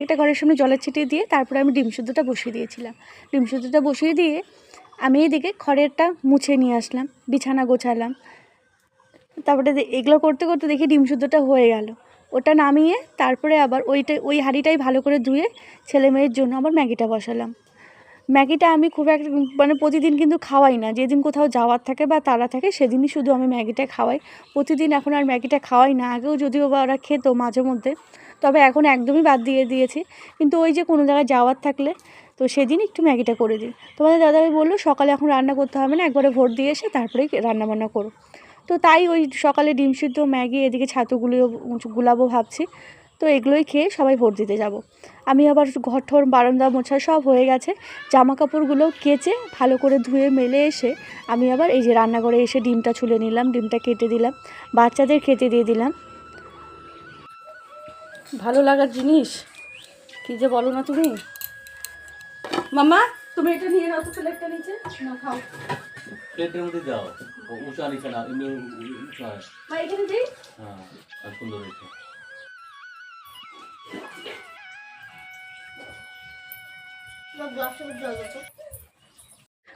এটা ঘরের সামনে জলের ছিটিয়ে দিয়ে তারপরে আমি ডিম সিদ্ধটা বসিয়ে দিয়েছিলাম। ডিম সিদ্ধটা বসিয়ে দিয়ে আমি এইদিকে খড়েরটা মুছে নিয়ে আসলাম, বিছানা গোছালাম। তারপরে এগুলো করতে করতে দেখি ডিম সিদ্ধটা হয়ে গেল। ওটা নামিয়ে তারপরে আবার ওই হাঁড়িটাই ভালো করে ধুয়ে ছেলে মেয়ের জন্য আবার ম্যাগিটা বসালাম। ম্যাগিটা আমি খুব একটা প্রতিদিন কিন্তু খাওয়াই না। যেদিন কোথাও যাওয়ার থাকে বা তাড়া থাকে সেদিনই শুধু আমি ম্যাগিটা খাওয়াই। প্রতিদিন এখন আর ম্যাগিটা খাওয়াই না। আগেও যদিও বা ওরা খেত মাঝে মধ্যে, তবে এখন একদমই বাদ দিয়ে দিয়েছি। কিন্তু ওই যে কোনো জায়গায় যাওয়ার থাকলে তো সেদিন একটু ম্যাগিটা করে দিই। তোমাদের দাদাভাই বললো সকালে এখন রান্না করতে হবে না, একবারে ভোট দিয়ে এসে তারপরেই রান্নাবান্না করো। তো তাই ওই সকালে ডিম সিদ্ধ, ম্যাগি, এদিকে গুলাবো ভাবছি। তো এগুলোই খেয়ে সবাই ভোট দিতে যাব। আমি আবার ঘর ঠর বারান্দা মোছা সব হয়ে গেছে। জামা কাপড়গুলো কেচে ভালো করে ধুয়ে মেলে এসে আমি আবার এই যে রান্নাঘরে এসে ডিমটা ছুলে নিলাম, ডিমটা কেটে দিলাম, বাচ্চাদের খেতে দিয়ে দিলাম। ভালো লাগার জিনিস কী যে বলো না তুমি। মামা তুমি এটা নিয়ে নাও তো, প্লেটটা নিচে না খাও। প্লেটের মধ্যে দাও, উঁচা নিচে না, এমনি উঁচা। মা এখানে দিই। হ্যাঁ, আর সুন্দর হয়েছে।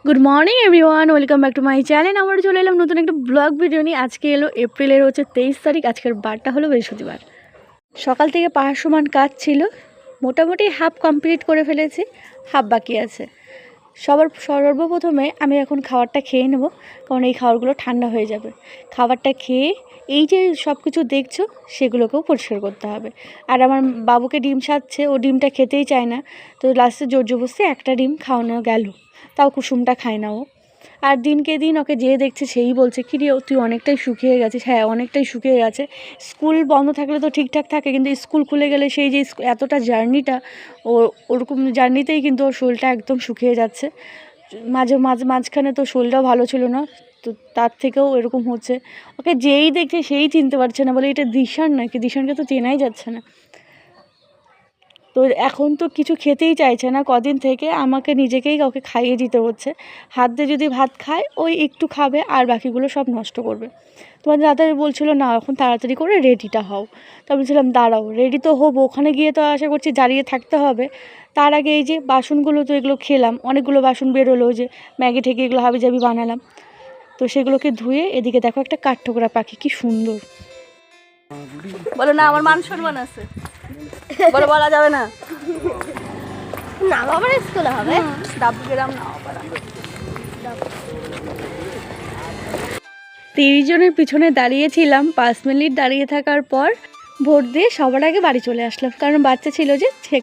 Good morning everyone, welcome back to my channel. আমরা চলে এলাম নতুন একটা ব্লগ ভিডিও নিয়ে। আজকে এলো এপ্রিলের 23 তারিখ। আজকের বারটা হলো বৃহস্পতিবার। সকাল থেকে পাহাড় সমান কাজ ছিল, মোটামুটি হাফ কমপ্লিট করে ফেলেছি, হাফ বাকি আছে। সর্বপ্রথমে আমি এখন খাবারটা খেয়ে নেব, কারণ এই খাবারগুলো ঠান্ডা হয়ে যাবে। খাবারটা খেয়ে এই যে সব কিছু দেখছো সেগুলোকেও পরিষ্কার করতে হবে। আর আমার বাবুকে ডিম সাজছে, ও ডিমটা খেতেই চায় না। তো লাস্টে জোর জবরদস্তি একটা ডিম খাওয়ানো গেল, তাও কুসুমটা খায় না ও। আর দিনকে দিন ওকে যেয়ে দেখছে সেই বলছে, কী রে তুই অনেকটাই শুকিয়ে গেছিস। হ্যাঁ, অনেকটাই শুকিয়ে গেছে। স্কুল বন্ধ থাকলে তো ঠিকঠাক থাকে, কিন্তু স্কুল খুলে গেলে সেই যে এতটা জার্নিটা, ওরকম জার্নিতেই কিন্তু ওর শরীরটা একদম শুকিয়ে যাচ্ছে। মাঝখানে তো শরীরটাও ভালো ছিল না, তো তার থেকেও এরকম হচ্ছে। ওকে যেই দেখছে সেই চিনতে পারছে না, বলে এটা দিশান নাকি, দিশানকে তো চেনাই যাচ্ছে না। তো এখন তো কিছু খেতেই চাইছে না কদিন থেকে, আমাকে নিজেকেই ওকে খাইয়ে দিতে হচ্ছে। হাত দিয়ে যদি ভাত খায় ওই একটু খাবে আর বাকিগুলো সব নষ্ট করবে। তোমার দাদা বলছিল না এখন তাড়াতাড়ি করে রেডিটা হও। তো বলছিলাম দাঁড়াও, রেডি তো হবো, ওখানে গিয়ে তো আশা করছি দাঁড়িয়ে থাকতে হবে। তার আগে এই যে বাসনগুলো, তো এগুলো খেলাম, অনেকগুলো বাসন বেরোলো, যে ম্যাগি ঠেকে এগুলো হাবিজাবি বানালাম। তো সেগুলোকে ধুয়ে এদিকে দেখো একটা কাঠঠোকরা পাখি, কি সুন্দর। বলো না আমার মান সম্মান আছে, বলো বলা যাবে না। না বাবার স্কুলে হবে, ডাবগ্রাম না 30 জনের পিছনে দাঁড়িয়েছিলাম। 5 মিনিট দাঁড়িয়ে থাকার পর ভোট দিয়ে সবার আগে বাড়ি চলে আসলাম, কারণ বাচ্চা ছিল যে